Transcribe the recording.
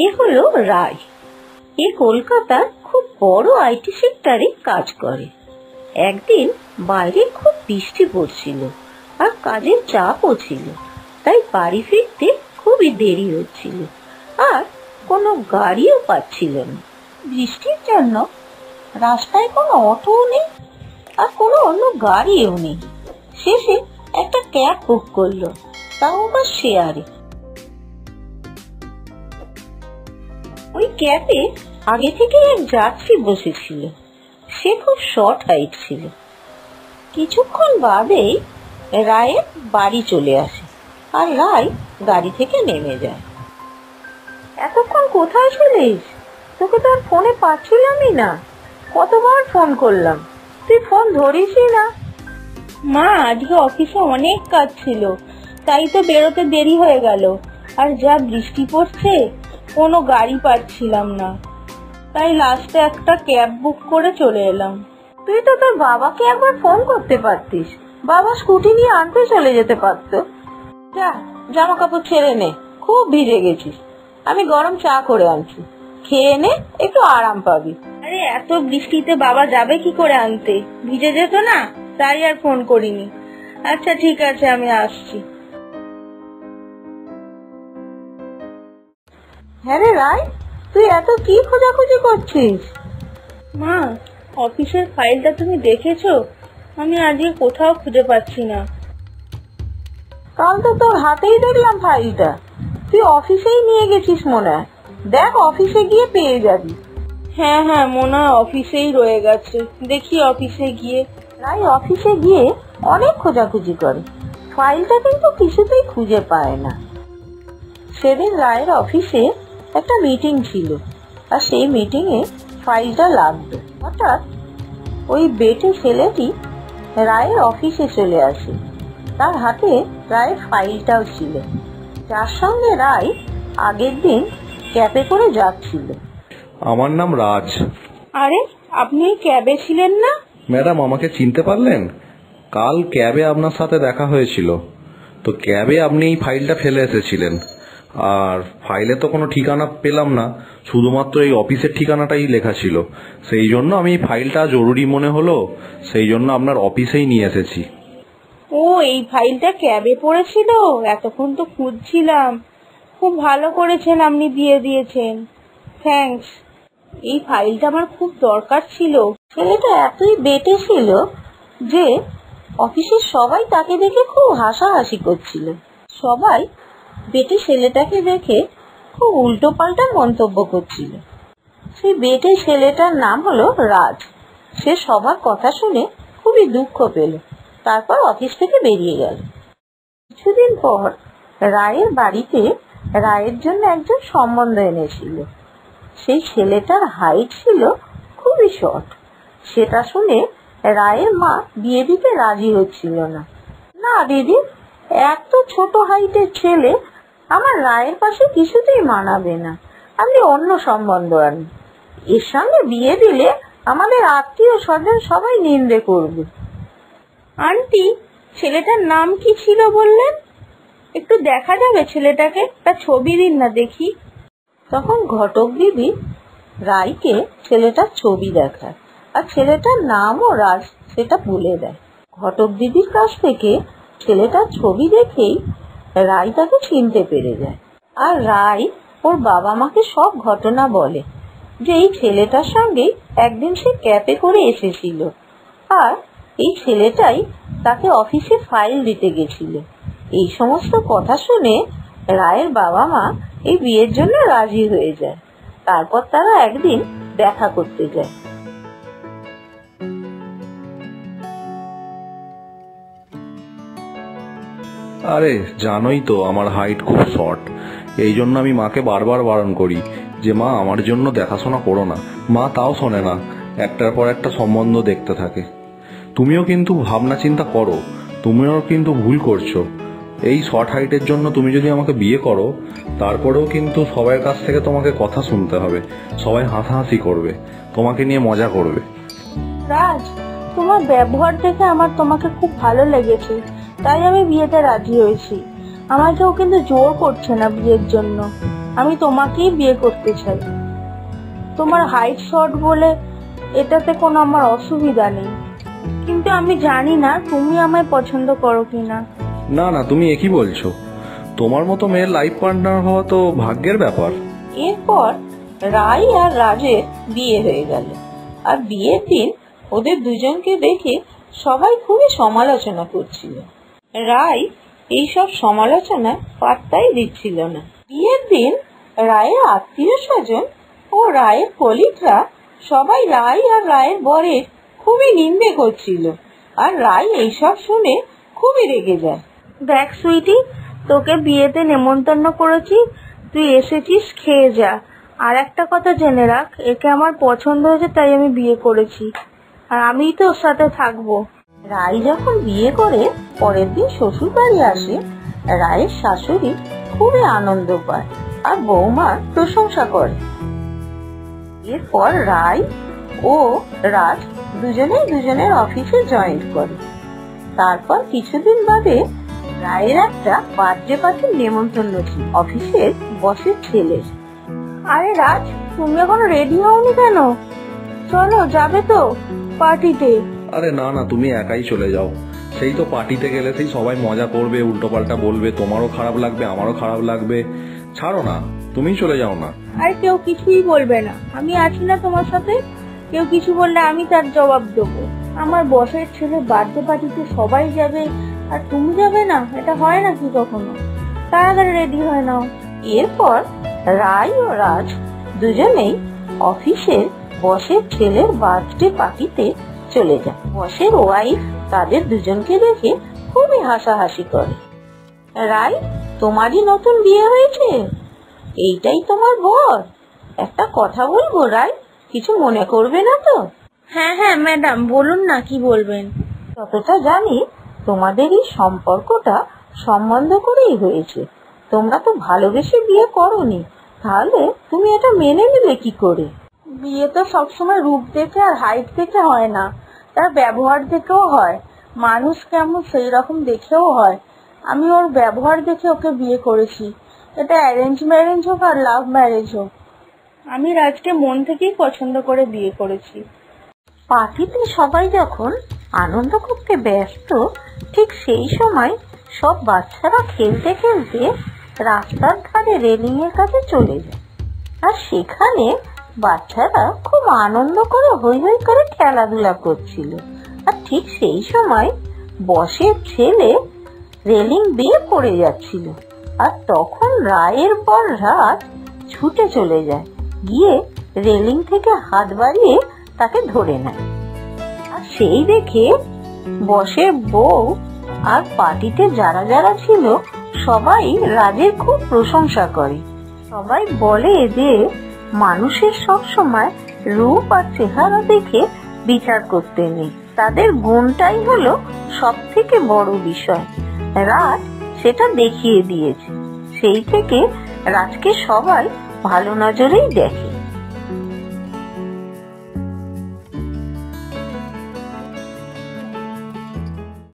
এ হলো রায়। এ কলকাতার খুব বড় আইটি সেক্টরে কাজ করে। একদিন বাইরে খুব বৃষ্টি পড়ছিল আর কাজের চাপও ছিল, তাই বাড়ি ফিরতে খুবই দেরি হচ্ছিল আর কোনো গাড়িও পাচ্ছিল না। বৃষ্টির জন্য রাস্তায় কোনো অটোও নেই আর কোনো অন্য গাড়িও নেই। শেষে একটা ক্যাব বুক করলো, তাও আবার শেয়ারে। ওই ক্যাবে আগে থেকে এক যাত্রী বসেছিল। সে খুব শর্ট হাইট ছিল। কিছুক্ষণ বাদেই রায়ের বাড়ি চলে আসে আর রায় গাড়ি থেকে নেমে যায়। এতক্ষণ কোথায় ছিলিস? তোকে তো আর ফোনে পাচ্ছিলামই না। কতবার ফোন করলাম, তুই ফোন ধরিসই না। মা, আজকে অফিসে অনেক কাজ ছিল, তাই তো বেরোতে দেরি হয়ে গেল। আর যা বৃষ্টি পড়ছে, কোনো গাড়ি পাচ্ছিলাম না, তাই লাস্টে একটা ক্যাব বুক করে চলে এলাম। তুই তো তোর বাবাকে একবার ফোন করতে পারতিস, বাবা স্কুটি নিয়ে আনতে চলে যেতে পারতো। যা, জামা কাপড় ছেড়ে নে, খুব ভিজে গেছিস। আমি গরম চা করে আনছি, খেয়ে নে, একটু আরাম পাবি। আরে এত বৃষ্টিতে বাবা যাবে কি করে আনতে, ভিজে যেত না, তাই আর ফোন করিনি। আচ্ছা ঠিক আছে, আমি আসছি। হ্যাঁ রে রায়, তুই এত কি খোঁজাখুঁজি করছিস? মা, অফিসের ফাইলটা তুমি দেখেছো? আমি আজকে কোথাও খুঁজে পাচ্ছি না। কাল তো তোর হাতেই দেখলাম ফাইলটা, তুই অফিসেই নিয়ে গেছিস মনে হয়। দেখ, অফিসে গিয়ে পেয়ে যাবি। হ্যাঁ হ্যাঁ, মনে হয় অফিসেই রয়ে গেছে, দেখি অফিসে গিয়ে। রায় অফিসে গিয়ে অনেক খোঁজাখুঁজি করে, ফাইলটা কিন্তু কিছুতেই খুঁজে পায় না। সেদিন রায়ের অফিসে একটা মিটিং ছিল আর সেই মিটিং এ ফাইলটা লাগবে। হঠাৎ ওই বেটে ছেলেটি রায়ের অফিসে চলে আসে। তার হাতে রায়ের ফাইলটাও ছিল, যার সঙ্গে রায় আগের দিন ক্যাবে করে যাচ্ছিল। আমার নাম রাজ। আরে, আপনি ক্যাবে ছিলেন না? ম্যাডাম, আমাকে চিনতে পারলেন? কাল ক্যাবে আপনার সাথে দেখা হয়েছিল। তো ক্যাবে আপনি এই ফাইলটা ফেলে এসেছিলেন, আর ফাইলে তো কোনো ঠিকানা পেলাম না, শুধুমাত্র এই অফিসের ঠিকানাটাই লেখা ছিল। সেই জন্য আমি এই ফাইলটা জরুরি মনে হলো, সেই জন্য আপনার অফিসেই নিয়ে এসেছি। ও, এই ফাইলটা ক্যাবে পড়েছিল, এতক্ষণ তো খুঁজছিলাম। খুব ভালো করেছেন, আপনি দিয়ে দিয়েছেন, থ্যাঙ্কস। এই ফাইলটা আমার খুব দরকার ছিল। ছেলেটা এতই বেটে ছিল যে অফিসের সবাই তাকে দেখে খুব হাসাহাসি করছিল। সবাই বেটে ছেলেটাকে দেখে খুব উল্টো পাল্টা মন্তব্য করছিল। সেই বেটে ছেলেটার নাম হলো রাজ। সে সবার কথা শুনে খুবই দুঃখ পেল, তারপর অফিস থেকে বেরিয়ে গেল। কিছুদিন পর রায়ের বাড়িতে রায়ের জন্য একজন সম্বন্ধ এনেছিল। সেই ছেলেটার হাইট ছিল খুবই শর্ট। সেটা শুনে রায়ের মা বিয়ে দিতে রাজি হচ্ছিল না। না দিদি, এত ছোট হাইটের ছেলে আমার রায়ের পাশে কিছুতেই মানাবে না, আপনি অন্য সম্বন্ধ আনুন। এর সঙ্গে বিয়ে দিলে আমাদের আত্মীয় স্বজন সবাই নিন্দে করবে। আন্টি, ছেলেটার নাম কি ছিল বললেন? একটু দেখা যাবে ছেলেটাকে? তার ছবি দিন না দেখি। তখন ঘটক দিদি রায়কে ছেলেটার ছবি দেখায় আর ছেলেটার নামও রাজ সেটা বলে দেয়। ঘটক দিদির কাছ থেকে ছেলেটার ছবি দেখেই রায় তাকে চিনতে পেরে যায়। আর রায় ওর বাবা মাকে সব ঘটনা বলে যে এই ছেলেটার সঙ্গে একদিন সে ক্যাবে করে এসেছিল আর এই ছেলেটাই তাকে অফিসে ফাইল দিতে গেছিল। এই সমস্ত কথা শুনে রায়ের বাবা মা এই বিয়ের জন্য রাজি হয়ে যায়। তারপর তারা একদিন দেখা করতে যায়। আরে জানোই তো আমার হাইট খুব শর্ট, এই জন্য আমি মাকে বারবার বারণ করি যে মা আমার জন্য দেখাশোনা করো না। মা তাও শোনে না, একটার পর একটা সম্বন্ধ দেখতে থাকে। তুমিও কিন্তু ভাবনা চিন্তা করো, তুমিও কিন্তু ভুল করছো। এই শর্ট হাইটের জন্য তুমি যদি আমাকে বিয়ে করো, তারপরেও কিন্তু সবার কাছ থেকে তোমাকে কথা শুনতে হবে, সবাই হাসাহাসি করবে, তোমাকে নিয়ে মজা করবে। রাজ, তোমার ব্যবহার দেখে আমার তোমাকে খুব ভালো লেগেছে, তাই আমি বিয়েতে রাজি হয়েছি। আমাকেও কিন্তু জোর করছে না বিয়ের জন্য। আমি তোমাকেই বিয়ে করতে চাই। তোমার হাইট শর্ট বলে এটাতে কোনো আমার অসুবিধা নেই, কিন্তু আমি জানি না তুমি আমায় পছন্দ করো কিনা। না না, তুমি একই বলছো? তোমার মতো মেয়ের লাইফ পার্টনার হওয়া তো ভাগ্যের ব্যাপার। এরপর রায় আর রাজের বিয়ে হয়ে গেল। আর বিয়ের দিন ওদের দুজনকে দেখে সবাই খুবই সমালোচনা করছিল। রায় এইসব সমালোচনা পাত্তাই দিচ্ছিল না। বিয়ের দিন রায়ের আত্মীয় স্বজন ও রায়ের কলিগরা সবাই রায় আর রায়ের বরের খুবই নিন্দে করছিল। আর রায় এইসব শুনে খুবই রেগে যায়। দেখ সুইটি, তোকে বিয়েতে নেমন্তন্ন করেছি, তুই এসেছিস, খেয়ে যা। আর একটা কথা জেনে রাখ, একে আমার পছন্দ হয়েছে তাই আমি বিয়ে করেছি, আর আমিই তো ওর সাথে থাকবো। রায় যখন বিয়ে করে পরের দিন শ্বশুর বাড়ি আসে, রায়ের শাশুড়ি খুবই আনন্দ পায় আর বৌমার প্রশংসা করে। এরপর রায় ও রাজ দুজনেই দুজনের অফিসে জয়েন করে। তারপর কিছুদিন বাদে রায়ের একটা বার্থডে পার্টির নেমন্তন্ন ছিল অফিসের বসের ছেলের। আরে রাজ, তুমি এখনো রেডি হওনি কেন? চলো, যাবে তো পার্টিতে? আরে না না, তুমি একাই চলে যাও। সেই তো পার্টিতে গেলে সেই সবাই মজা করবে, উল্টো পাল্টা বলবে, তোমারও খারাপ লাগবে আমারও খারাপ লাগবে। ছাড়ো না, তুমি চলে যাও না। আর কেউ কিছুই বলবে না, আমি আছি না তোমার সাথে। কেউ কিছু বললে আমি তার জবাব দেবো। আমার বসের ছেলে বার্থডে পার্টিতে সবাই যাবে আর তুমি যাবে না? এটা হয় নাকি কখনো? তাড়াতাড়ি রেডি হয়ে নাও। এরপর রায় ও রাজ দুজনেই অফিসের বসের ছেলের বার্থডে পার্টিতে চলে যায়। বসের ওয়াইফ তাদের দুজনকে দেখে খুবই হাসাহাসি করে। রায়, তোমারই নতুন বিয়ে হয়েছে? এইটাই তোমার বর? একটা কথা বলবো রায়, কিছু মনে করবে না তো? হ্যাঁ হ্যাঁ ম্যাডাম, বলুন না, কি বলবেন? যতটা জানি তোমাদের এই সম্পর্কটা সম্বন্ধ করেই হয়েছে। তোমরা তো ভালোবেসে বিয়ে করোনি, তাহলে তুমি এটা মেনে নেবে কি করে? বিয়ে তো সবসময় রূপ দেখে আর হাইট দেখে হয় না, তার ব্যবহার দেখেও হয়। মানুষ কেমন সেই রকম দেখেও হয়। আমি ওর ব্যবহার দেখে ওকে বিয়ে করেছি। এটা অ্যারেঞ্জ ম্যারেজ হোক আর লাভ ম্যারেজ হোক, আমি রাজকে মন থেকেই পছন্দ করে বিয়ে করেছি। পার্টিতে সবাই যখন আনন্দ করতে ব্যস্ত, ঠিক সেই সময় সব বাচ্চারা খেলতে খেলতে রাস্তার ধারে রেলিং এর কাছে চলে যায়। আর সেখানে বাচ্চারা খুব আনন্দ করে হৈ হৈ করে খেলাধুলা করছিল। আর ঠিক সেই সময় বসের ছেলে রেলিং বেয়ে পড়ে যাচ্ছিল। আর তখন রায়ের বর রাজ ছুটে চলে যায়, গিয়ে রেলিং থেকে হাত বাড়িয়ে তাকে ধরে নেয়। আর সেই দেখে বসের বউ আর পার্টিতে যারা যারা ছিল সবাই রাজের খুব প্রশংসা করে। সবাই বলে যে মানুষের সব সময় রূপ আর চেহারা দেখে বিচার করতে নেই, তাদের গুণটাই হলো সব থেকে বড় বিষয়। রাজ সেটা দেখিয়ে দিয়েছে। সেই থেকে রাজকে সবাই ভালো নজরেই দেখে।